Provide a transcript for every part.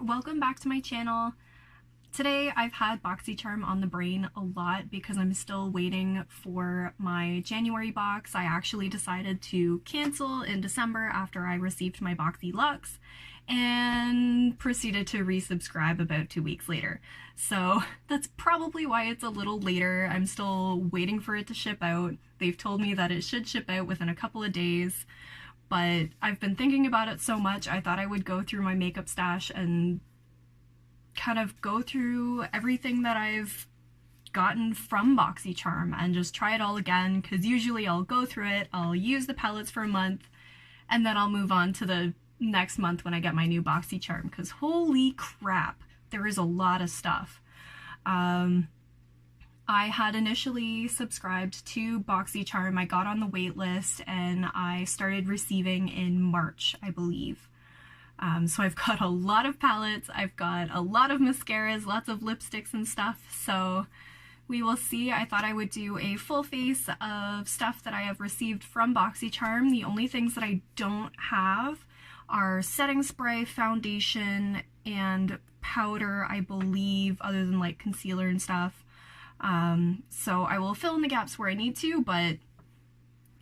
welcome back to my channel. Today I've had Boxy Charm on the brain a lot because I'm still waiting for my January box. I actually decided to cancel in December after I received my Boxy Luxe and proceeded to resubscribe about 2 weeks later. So that's probably why it's a little later. I'm still waiting for it to ship out. They've told me that it should ship out within a couple of days, but I've been thinking about it so much I thought I would go through my makeup stash and kind of go through everything that I've gotten from Boxy Charm and just try it all again, because usually I'll go through it, I'll use the palettes for a month, and then I'll move on to the next month when I get my new Boxy Charm, because holy crap, there is a lot of stuff. I had initially subscribed to Boxy Charm. I got on the wait list and I started receiving in March, I believe. So I've got a lot of palettes, I've got a lot of mascaras, lots of lipsticks and stuff, so we will see. I thought I would do a full face of stuff that I have received from Boxy Charm. The only things that I don't have are setting spray, foundation, and powder, I believe, other than like concealer and stuff. So I will fill in the gaps where I need to, but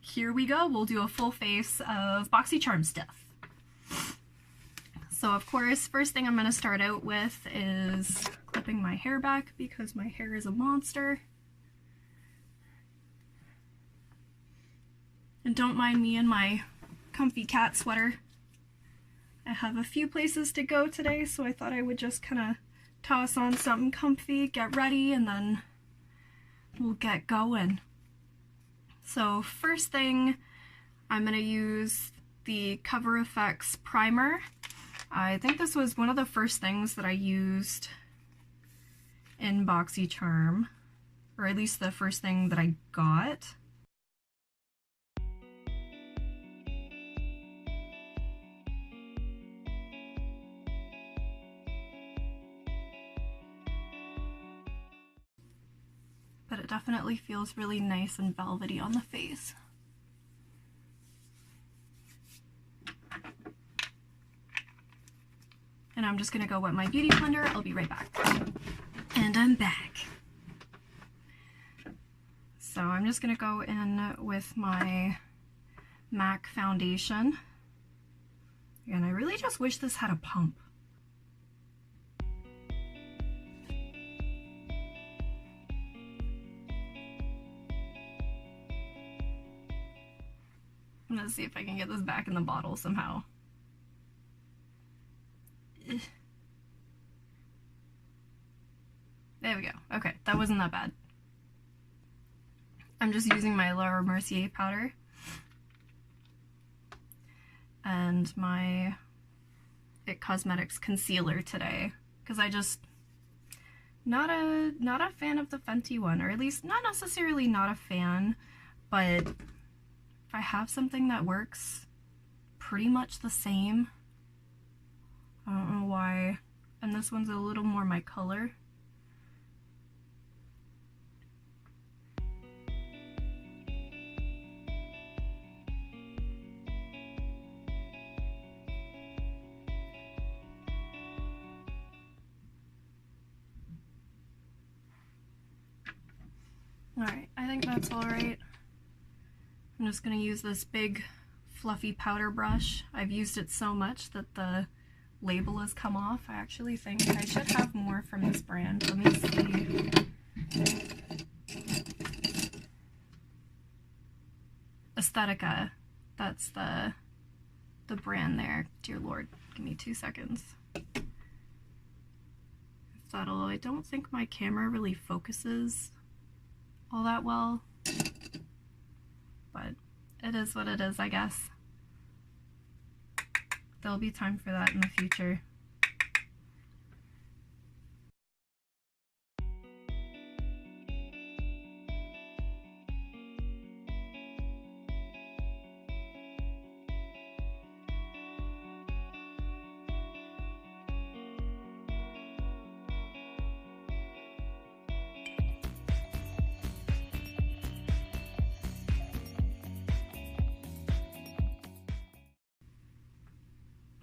here we go. We'll do a full face of Boxy Charm stuff. So of course, first thing I'm going to start out with is clipping my hair back because my hair is a monster. And don't mind me in my comfy cat sweater. I have a few places to go today, so I thought I would just kind of toss on something comfy, get ready, and then we'll get going. So first thing, I'm going to use the Cover FX primer. I think this was one of the first things that I used in Boxy Charm, or at least the first thing that I got. But it definitely feels really nice and velvety on the face. And I'm just gonna go wet my beauty blender. I'll be right back. And I'm back. So I'm just gonna go in with my MAC foundation. And I really just wish this had a pump. I'm gonna see if I can get this back in the bottle somehow. There we go. Okay, that wasn't that bad. I'm just using my Mercier powder and my It Cosmetics concealer today, because I just not a fan of the Fenty one, or at least not necessarily not a fan, but if I have something that works pretty much the same, I don't know why. And this one's a little more my color. Alright, I think that's alright. I'm just going to use this big fluffy powder brush. I've used it so much that the label has come off. I actually think I should have more from this brand. Let me see. Aesthetica. That's the brand there. Dear Lord, give me 2 seconds. I don't think my camera really focuses all that well, but it is what it is, I guess. There'll be time for that in the future.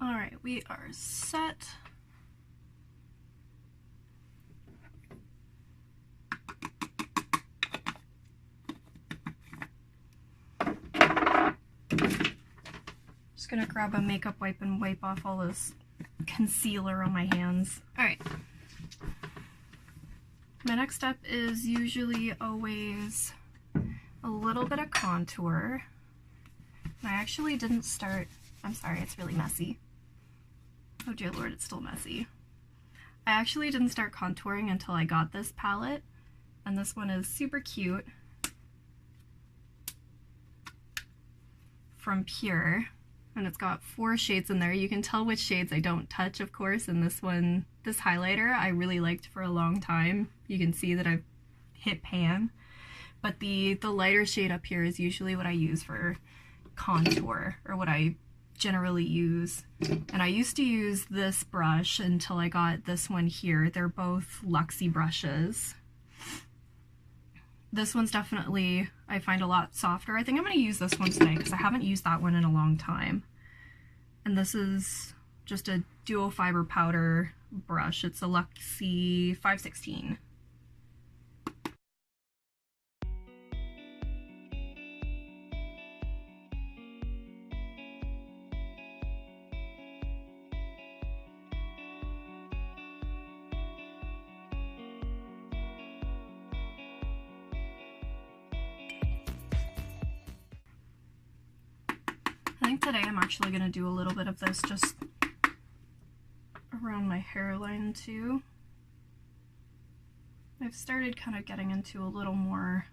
Alright, we are set. gonna grab a makeup wipe and wipe off all this concealer on my hands. Alright. My next step is usually always a little bit of contour. I actually didn't start, I'm sorry, it's really messy. Oh dear lord, it's still messy. I actually didn't start contouring until I got this palette, and this one is super cute from Pure, and it's got 4 shades in there. You can tell which shades I don't touch, of course, and this one, this highlighter, I really liked for a long time. You can see that I've hit pan, but the lighter shade up here is usually what I use for contour, or what I generally use. And I used to use this brush until I got this one here. They're both Luxie brushes. This one's definitely, I find, a lot softer. I think I'm going to use this one today because I haven't used that one in a long time. And this is just a dual fiber powder brush. It's a Luxie 516. I think today I'm actually going to do a little bit of this just around my hairline too. I've started kind of getting into a little more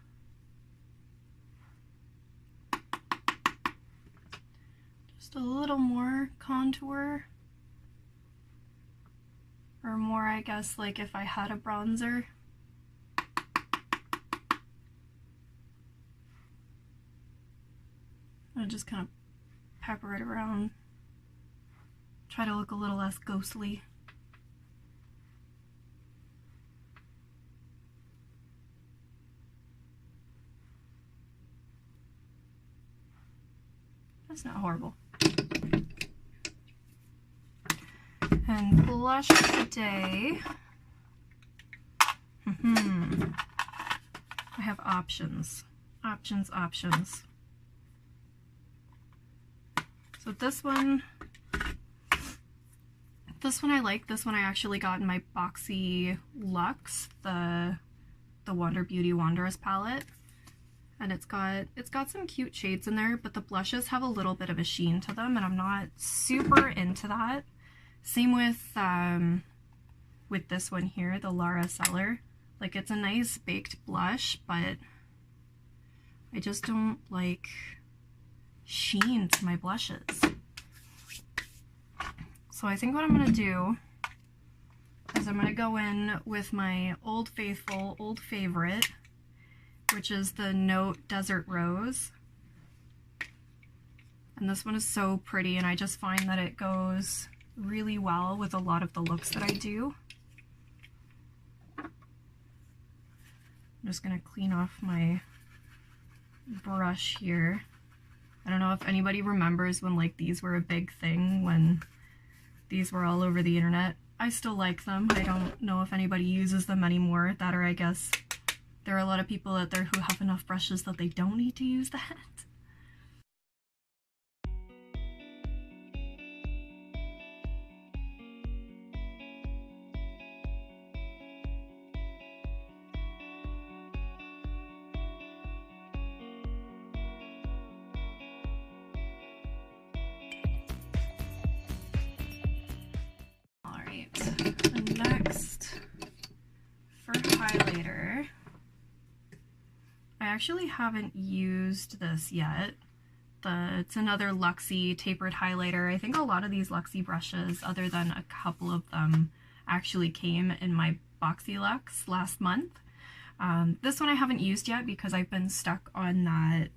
just a little more contour, or more, I guess, like if I had a bronzer. I just kind of pepper it around, try to look a little less ghostly. That's not horrible. And blush today. I have options. Options. So this one I like. This one I actually got in my Boxy Luxe, the Wander Beauty Wanderous palette. And it's got some cute shades in there, but the blushes have a little bit of a sheen to them, and I'm not super into that. Same with this one here, the Lara Cellar. Like, it's a nice baked blush, but I just don't like sheen to my blushes. So I think what I'm gonna do is I'm gonna go in with my Old Faithful, old favorite, which is the Note Desert Rose. And this one is so pretty, and I just find that it goes really well with a lot of the looks that I do. I'm just gonna clean off my brush here. I don't know if anybody remembers when like these were a big thing, when these were all over the internet. I still like them. I don't know if anybody uses them anymore. That, or I guess there are a lot of people out there who have enough brushes that they don't need to use that. Next, for highlighter, I actually haven't used this yet. It's another Luxie tapered highlighter. I think a lot of these Luxie brushes, other than a couple of them, actually came in my Boxy Luxe last month. This one I haven't used yet because I've been stuck on that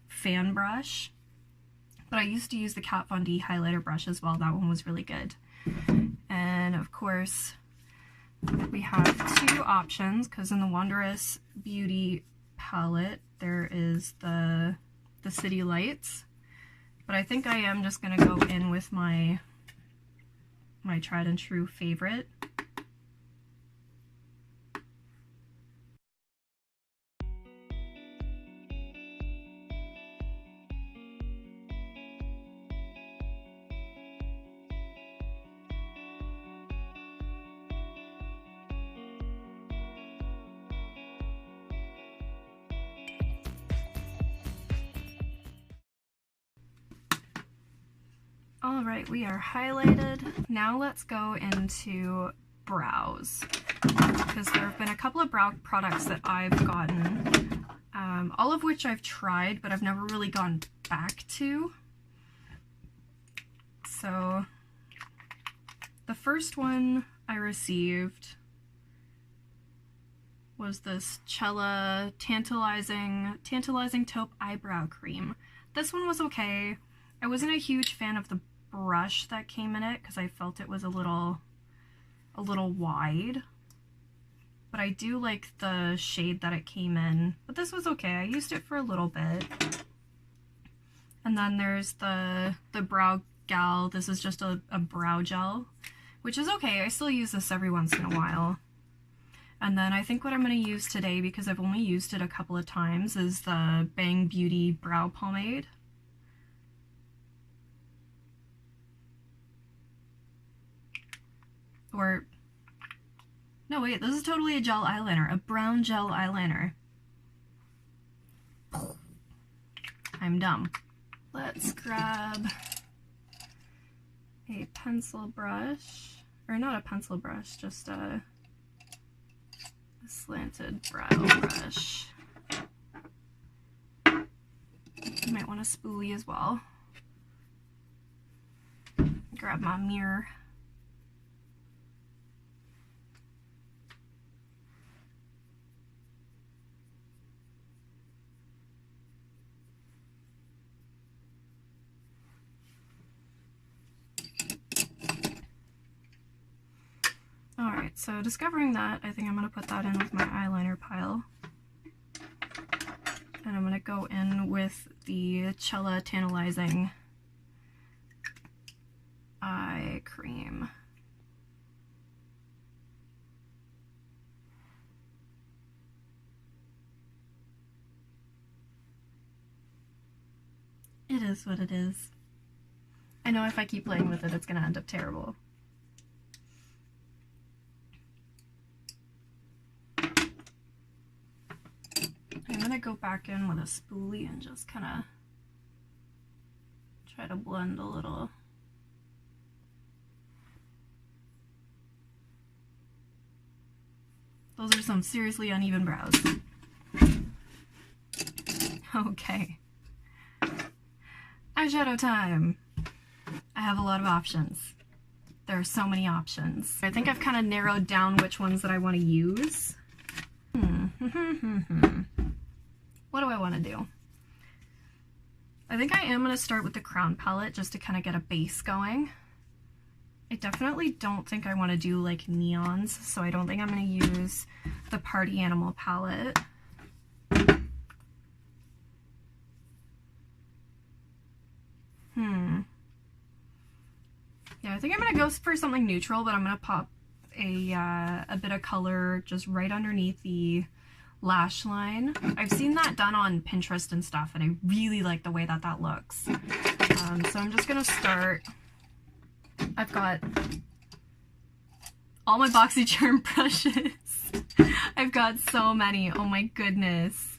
fan brush. But I used to use the Kat Von D highlighter brush as well. That one was really good. And of course, we have 2 options, because in the Wanderous Beauty palette there is the City Lights. But I think I am just going to go in with my tried and true favorite. All right, we are highlighted. Now let's go into brows, because there have been a couple of brow products that I've gotten, all of which I've tried, but I've never really gone back to. So the first one I received was this Chella tantalizing taupe eyebrow cream. This one was okay. I wasn't a huge fan of the brush that came in it because I felt it was a little wide. But I do like the shade that it came in. But this was okay. I used it for a little bit. And then there's the Brow Gal. This is just a brow gel, which is okay. I still use this every once in a while. And then I think what I'm going to use today, because I've only used it a couple of times, is the Bang Beauty Brow Pomade. Or, no wait, this is totally a gel eyeliner, a brown gel eyeliner. I'm dumb. Let's grab a pencil brush, or not a pencil brush, just a slanted brow brush. You might want a spoolie as well. Grab my mirror. Alright, so discovering that, I think I'm going to put that in with my eyeliner pile. And I'm going to go in with the Chella Tantalizing Eye Cream. It is what it is. I know if I keep playing with it, it's going to end up terrible. I'm going to go back in with a spoolie and just kind of try to blend a little. Those are some seriously uneven brows. Okay. Eyeshadow time! I have a lot of options. There are so many options. I think I've kind of narrowed down which ones that I want to use. What do I want to do? I think I am going to start with the Crown palette just to kind of get a base going. I definitely don't think I want to do like neons, so I don't think I'm going to use the Party Animal palette. Yeah, I think I'm going to go for something neutral, but I'm going to pop a bit of color just right underneath the lash line. I've seen that done on Pinterest and stuff, and I really like the way that that looks. So I'm just gonna start. I've got all my Boxy Charm brushes. I've got so many, oh my goodness.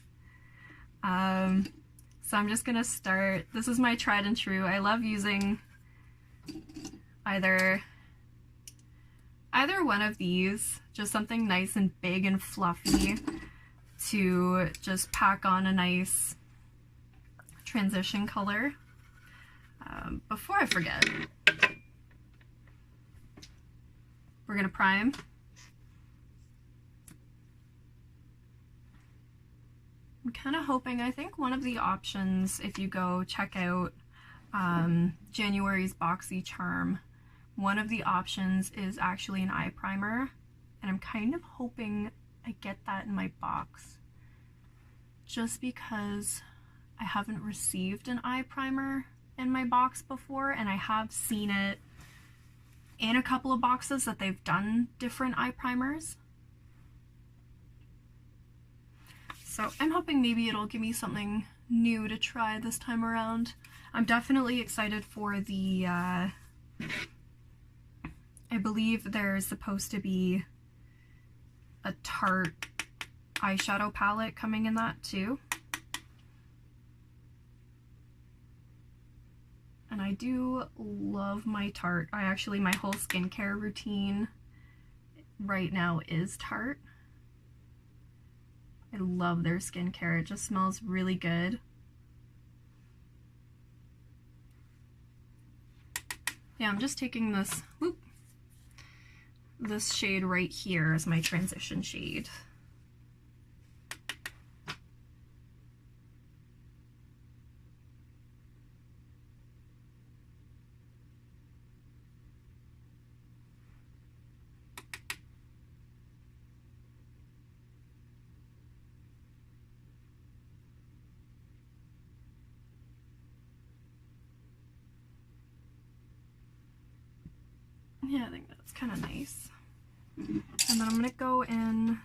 So I'm just gonna start. This is my tried and true. I love using either one of these, just something nice and big and fluffy to just pack on a nice transition color. Before I forget, we're gonna prime. I'm kind of hoping, I think one of the options, if you go check out January's Boxy Charm, one of the options is actually an eye primer, and I'm kind of hoping I get that in my box, just because I haven't received an eye primer in my box before, and I have seen it in a couple of boxes that they've done different eye primers. So I'm hoping maybe it'll give me something new to try this time around. I'm definitely excited for the, I believe there's supposed to be a Tarte eyeshadow palette coming in that too. And I do love my Tarte. My whole skincare routine right now is Tarte. I love their skincare. It just smells really good. Yeah, I'm just taking this, this shade right here as my transition shade. Yeah, I think that's kind of nice. And then I'm going to go in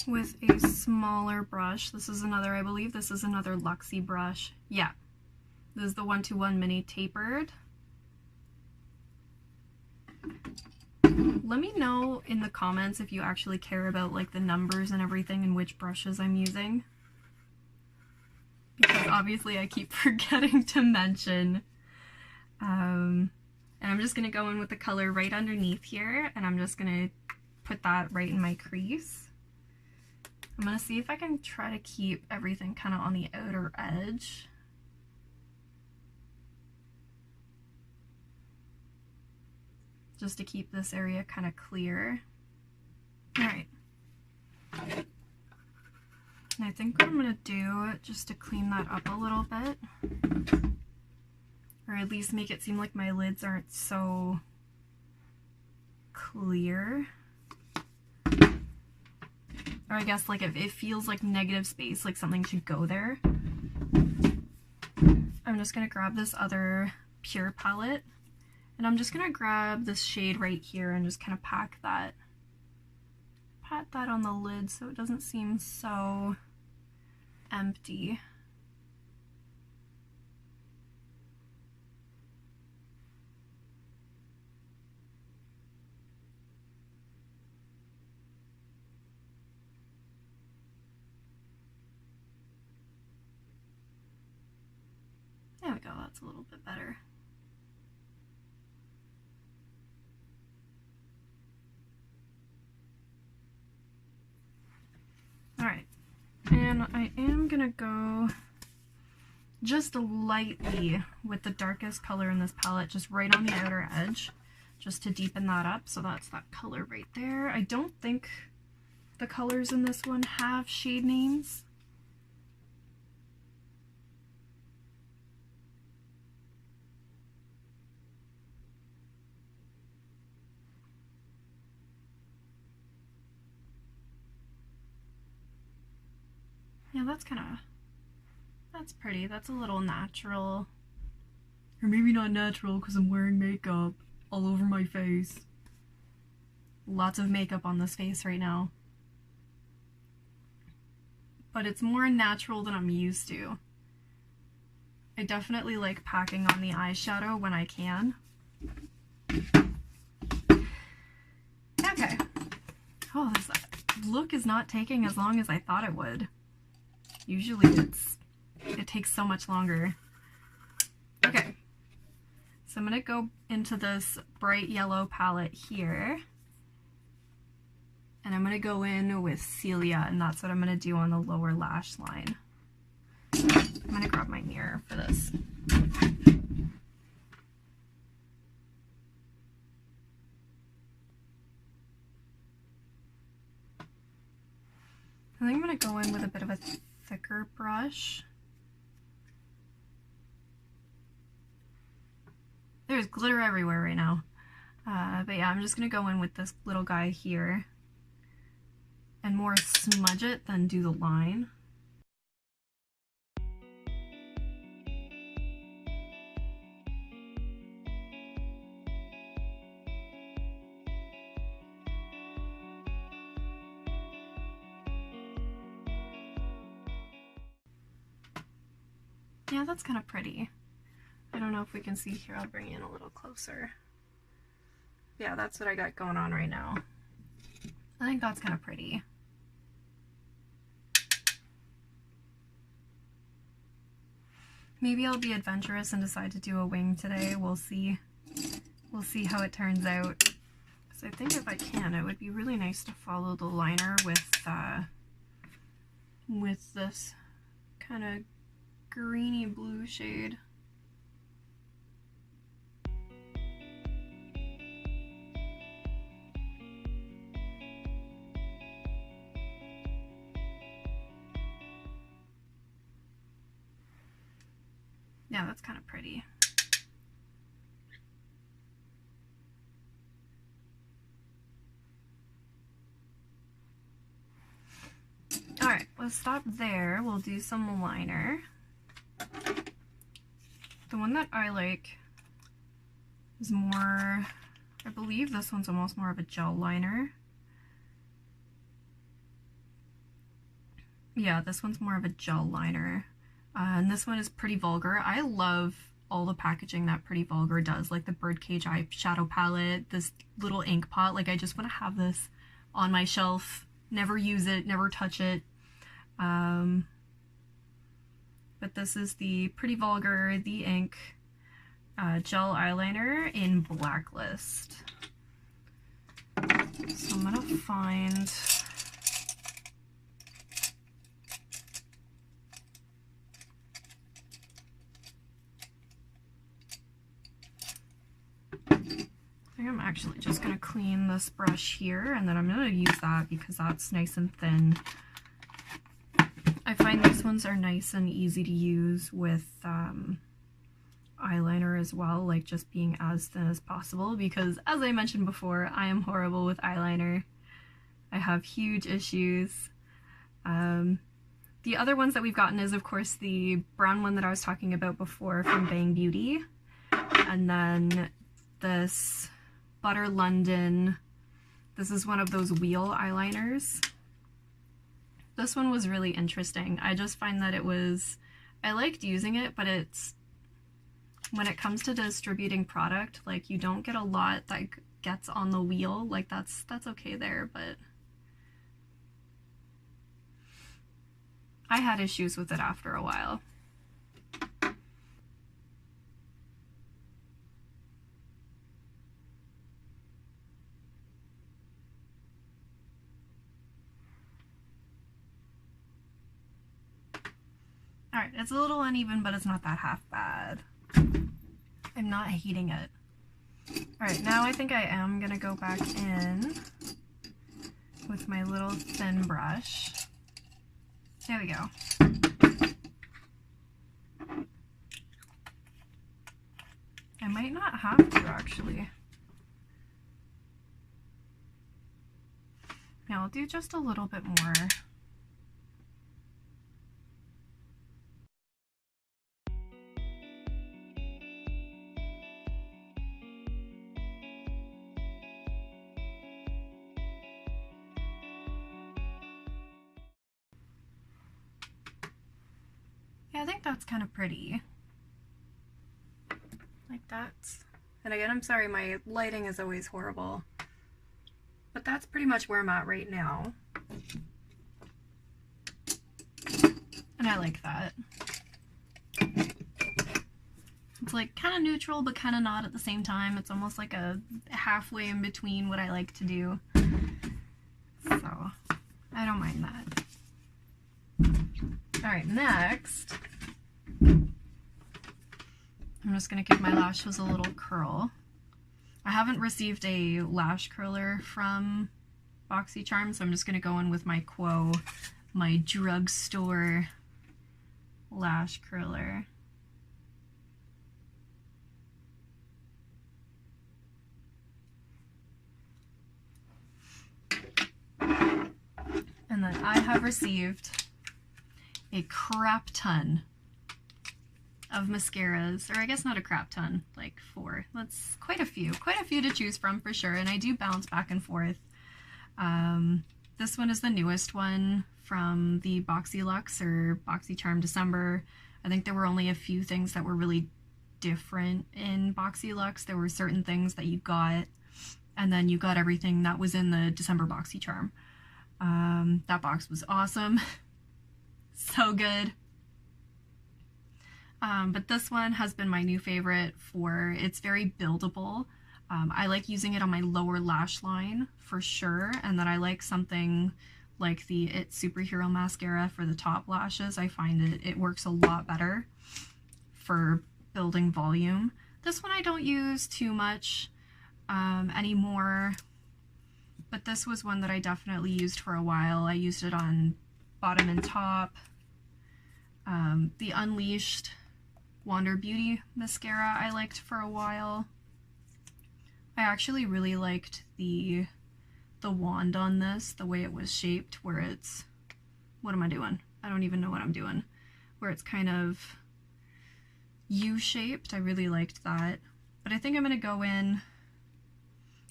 with a smaller brush. This is another, I believe this is another Luxie brush. Yeah, this is the 121 mini tapered. Let me know in the comments if you actually care about like the numbers and everything and which brushes I'm using. Because obviously I keep forgetting to mention. And I'm just going to go in with the color right underneath here, and I'm just going to put that right in my crease. I'm going to see if I can try to keep everything kind of on the outer edge. Just to keep this area kind of clear. Alright. And I think what I'm going to do, just to clean that up a little bit, or at least make it seem like my lids aren't so clear. Or I guess like if it feels like negative space, like something should go there. I'm just gonna grab this other pure palette, and I'm just gonna grab this shade right here and just kind of pat that on the lid so it doesn't seem so empty. There we go, that's a little bit better. Alright, and I am gonna go just lightly with the darkest color in this palette, just right on the outer edge, just to deepen that up. So that's that color right there. I don't think the colors in this one have shade names. Yeah, that's pretty. That's a little natural. Or maybe not natural because I'm wearing makeup all over my face. Lots of makeup on this face right now. But it's more natural than I'm used to. I definitely like packing on the eyeshadow when I can. Okay. Oh, this look is not taking as long as I thought it would. Usually it takes so much longer. Okay, so I'm gonna go into this bright yellow palette here, and I'm gonna go in with Celia, and that's what I'm gonna do on the lower lash line. I'm gonna grab my mirror for this. I think I'm gonna go in with a bit of a thicker brush. There's glitter everywhere right now. But yeah, I'm just gonna go in with this little guy here and more smudge it than do the line. Yeah, that's kind of pretty. I don't know if we can see here. I'll bring you in a little closer. Yeah, that's what I got going on right now. I think that's kind of pretty. Maybe I'll be adventurous and decide to do a wing today. We'll see. We'll see how it turns out. Because I think if I can, it would be really nice to follow the liner with this kind of greeny blue shade. Yeah, that's kind of pretty. Alright, let's stop there. We'll do some liner. The one that I like is more, I believe this one's almost more of a gel liner. Yeah, this one's more of a gel liner. And this one is Pretty Vulgar. I love all the packaging that Pretty Vulgar does, like the Birdcage eyeshadow palette, this little ink pot. Like, I just want to have this on my shelf, never use it, never touch it. But this is the Pretty Vulgar The Ink gel eyeliner in Blacklist. So I'm gonna find I'm actually just going to clean this brush here, and then I'm going to use that because that's nice and thin. I find these ones are nice and easy to use with eyeliner as well, like just being as thin as possible, because as I mentioned before, I am horrible with eyeliner. I have huge issues. The other ones that we've gotten is, of course, the brown one that I was talking about before from Bang Beauty, and then this Butter London. This is one of those wheel eyeliners. This one was really interesting. I just find that I liked using it, but when it comes to distributing product, like, you don't get a lot that gets on the wheel. Like, that's okay there, but I had issues with it after a while. Alright, it's a little uneven, but it's not that half bad. I'm not hating it. Alright, now I think I am going to go back in with my little thin brush. There we go. I might not have to, actually. Now I'll do just a little bit more. I think that's kind of pretty. Like that. And again, I'm sorry, my lighting is always horrible. But that's pretty much where I'm at right now. And I like that. It's like kind of neutral, but kind of not at the same time. It's almost like a halfway in between what I like to do. So, I don't mind that. Alright, next, I'm just going to give my lashes a little curl. I haven't received a lash curler from Boxy Charm, so I'm just going to go in with my my drugstore lash curler. And then I have received a crap ton of mascaras, or I guess not a crap ton, like 4. That's quite a few to choose from for sure, and I do bounce back and forth. This one is the newest one from the Boxy Luxe or Boxy Charm December. I think there were only a few things that were really different in Boxy Luxe. There were certain things that you got, and then you got everything that was in the December Boxy Charm. That box was awesome. So good. But this one has been my new favorite for, it's very buildable. I like using it on my lower lash line for sure, and then I like something like the It Superhero Mascara for the top lashes. I find it works a lot better for building volume. This one I don't use too much anymore, but this was one that I definitely used for a while. I used it on bottom and top. The Unleashed Wander Beauty mascara I liked for a while. I actually really liked the wand on this, the way it was shaped, where it's, what am I doing? I don't even know what I'm doing. Where it's kind of U-shaped. I really liked that. But I think I'm going to go in,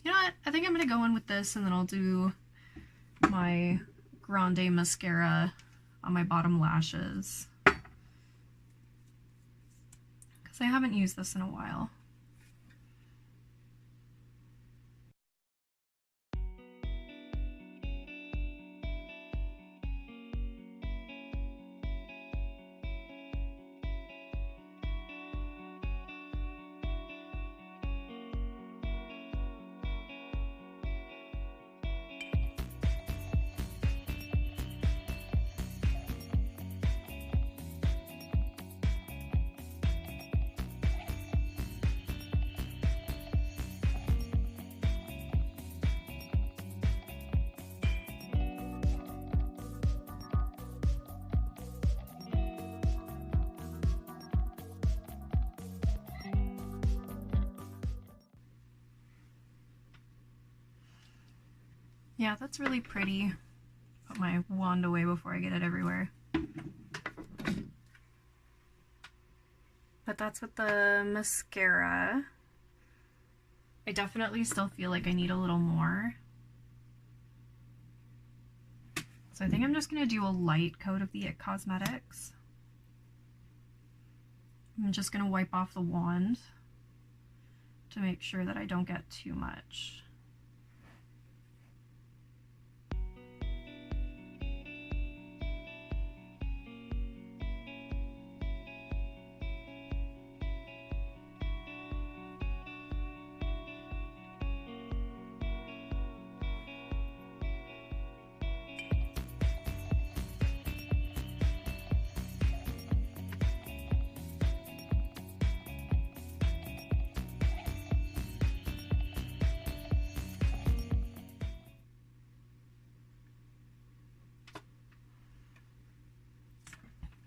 you know what? I think I'm going to go in with this, and then I'll do my Grande mascara on my bottom lashes. Because I haven't used this in a while. Yeah, that's really pretty. Put my wand away before I get it everywhere. But that's with the mascara. I definitely still feel like I need a little more. So I think I'm just going to do a light coat of the It Cosmetics. I'm just going to wipe off the wand to make sure that I don't get too much.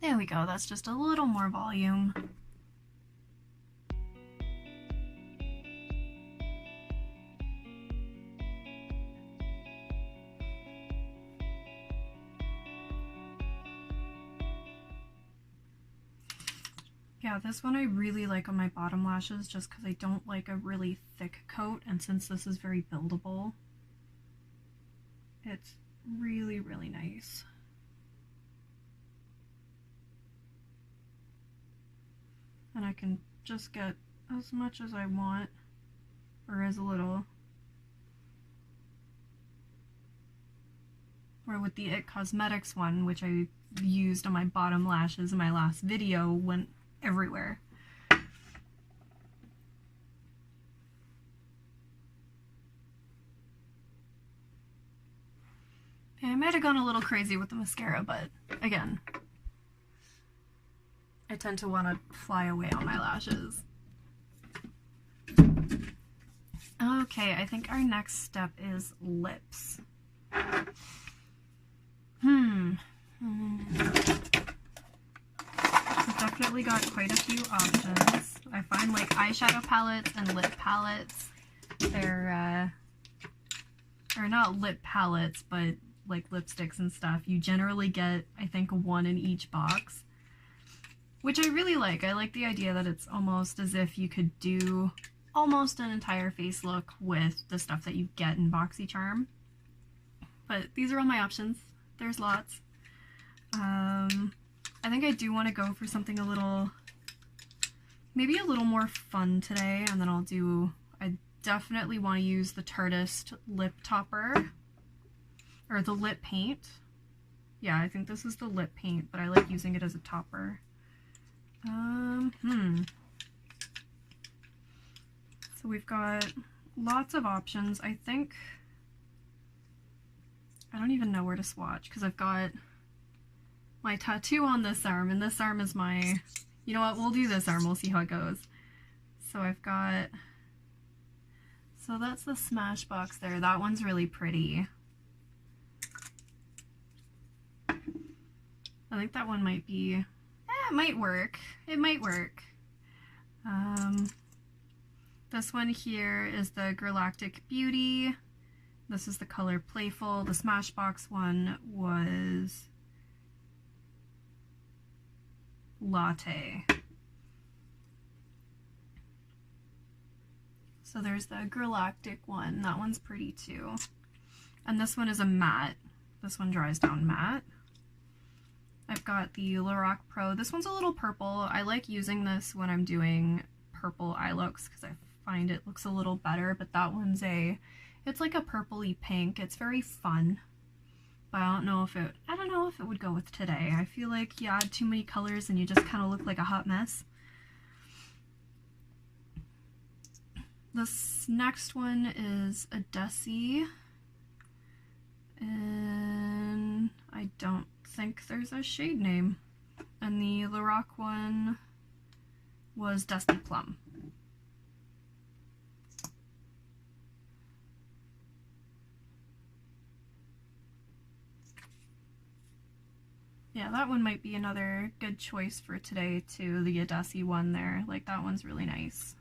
There we go, that's just a little more volume. Yeah, this one I really like on my bottom lashes just because I don't like a really thick coat, and since this is very buildable, it's really, really nice. And I can just get as much as I want, or as little. Or with the It Cosmetics one, which I used on my bottom lashes in my last video, went everywhere. And I might have gone a little crazy with the mascara, but again, I tend to want to fly away on my lashes. Okay, I think our next step is lips. We've definitely got quite a few options. I find like eyeshadow palettes and lip palettes, they're not lip palettes, but like lipsticks and stuff. You generally get, I think, one in each box, which I really like. I like the idea that it's almost as if you could do almost an entire face look with the stuff that you get in Boxy Charm. But these are all my options. There's lots. I think I do want to go for something a little, maybe a little more fun today, and then I definitely want to use the Tarteist lip topper, or the lip paint. Yeah, I think this is the lip paint, but I like using it as a topper. So we've got lots of options. I think I don't even know where to swatch because I've got my tattoo on this arm, and this arm is my, you know what, we'll do this arm, we'll see how it goes. So I've got, so that's the Smashbox there. That one's really pretty. I think that one might be, it might work. It might work. This one here is the Galactic Beauty. This is the color Playful. The Smashbox one was Latte. So there's the Galactic one. That one's pretty too. And this one is a matte. This one dries down matte. I've got the Lorac Pro. This one's a little purple. I like using this when I'm doing purple eye looks because I find it looks a little better, but that one's it's like a purpley pink. It's very fun, but I don't know if it would go with today. I feel like you add too many colors and you just kind of look like a hot mess. This next one is a Desi, and I don't think there's a shade name. And the Lorac one was Dusty Plum. Yeah, that one might be another good choice for today too, the Desi one there. Like, that one's really nice.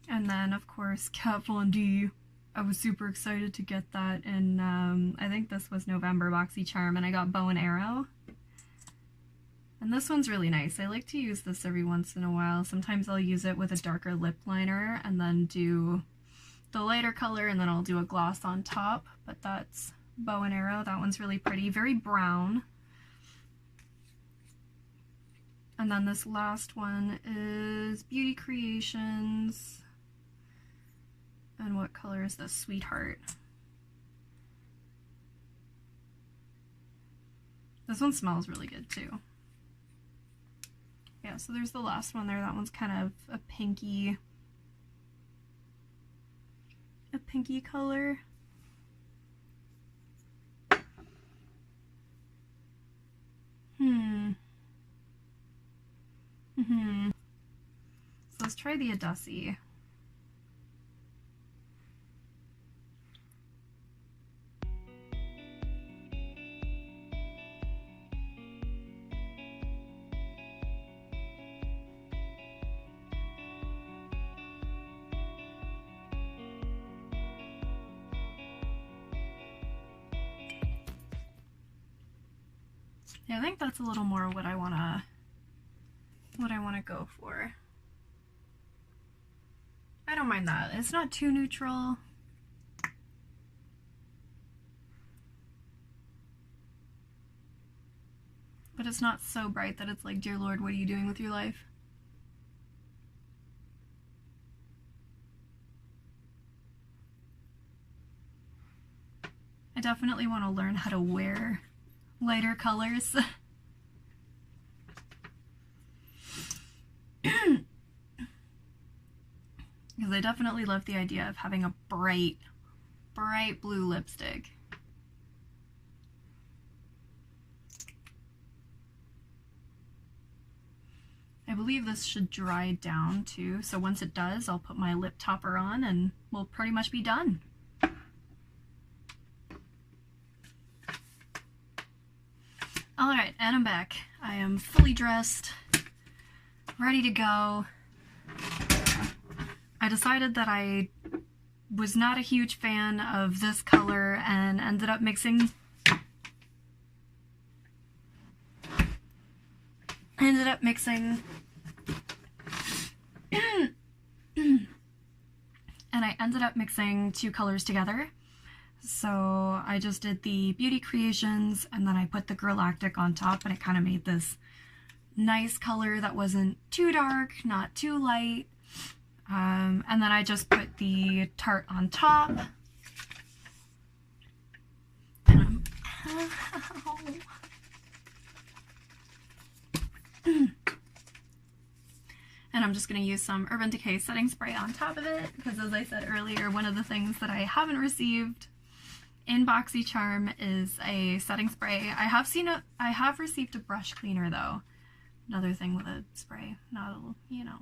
And then, of course, Kat Von D. I was super excited to get that in, I think this was November, Boxy Charm, and I got Bow and Arrow. And this one's really nice. I like to use this every once in a while. Sometimes I'll use it with a darker lip liner and then do the lighter color, and then I'll do a gloss on top. But that's Bow and Arrow. That one's really pretty. Very brown. And then this last one is Beauty Creations. And what color is this? Sweetheart. This one smells really good too. Yeah, so there's the last one there. That one's kind of a pinky color. So let's try the Desi. Yeah, I think that's a little more what I wanna go for. I don't mind that. It's not too neutral. But it's not so bright that it's like, dear Lord, what are you doing with your life? I definitely want to learn how to wear lighter colors. Because I definitely love the idea of having a bright blue lipstick. I believe this should dry down too, so once it does, I'll put my lip topper on and we'll pretty much be done. Alright, and I'm back. I am fully dressed, ready to go. I decided that I was not a huge fan of this color and ended up mixing two colors together. So I just did the Beauty Creations and then I put the Galactic on top, and it kind of made this nice color that wasn't too dark, not too light. And then I just put the Tarte on top. And I'm just going to use some Urban Decay setting spray on top of it, because as I said earlier, one of the things that I haven't received in Boxy Charm is a setting spray. I have received a brush cleaner though. Another thing with a spray, not a, you know.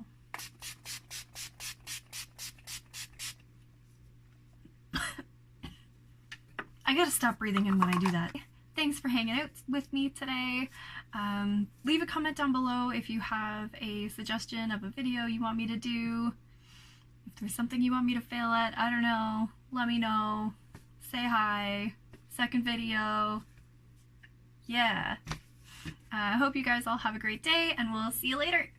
I gotta stop breathing in when I do that. Thanks for hanging out with me today. Leave a comment down below if you have a suggestion of a video you want me to do. If there's something you want me to fail at, I don't know, let me know. Say hi. Second video. Yeah. I hope you guys all have a great day, and we'll see you later.